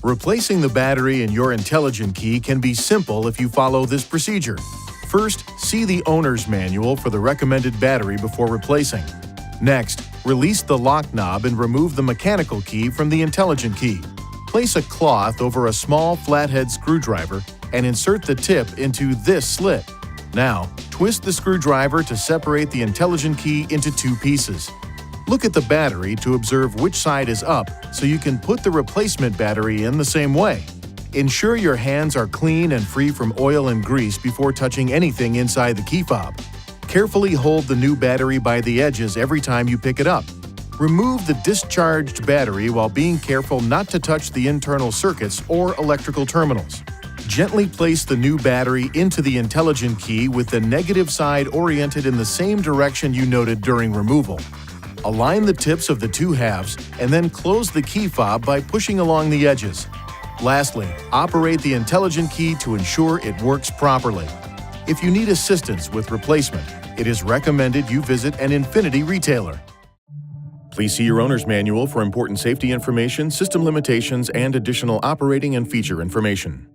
Replacing the battery in your intelligent key can be simple if you follow this procedure. First, see the owner's manual for the recommended battery before replacing. Next, release the lock knob and remove the mechanical key from the intelligent key. Place a cloth over a small flathead screwdriver and insert the tip into this slit. Now, twist the screwdriver to separate the intelligent key into two pieces. Look at the battery to observe which side is up so you can put the replacement battery in the same way. Ensure your hands are clean and free from oil and grease before touching anything inside the key fob. Carefully hold the new battery by the edges every time you pick it up. Remove the discharged battery while being careful not to touch the internal circuits or electrical terminals. Gently place the new battery into the intelligent key with the negative side oriented in the same direction you noted during removal. Align the tips of the two halves and then close the key fob by pushing along the edges. Lastly, operate the intelligent key to ensure it works properly. If you need assistance with replacement, it is recommended you visit an INFINITI retailer. Please see your owner's manual for important safety information, system limitations, and additional operating and feature information.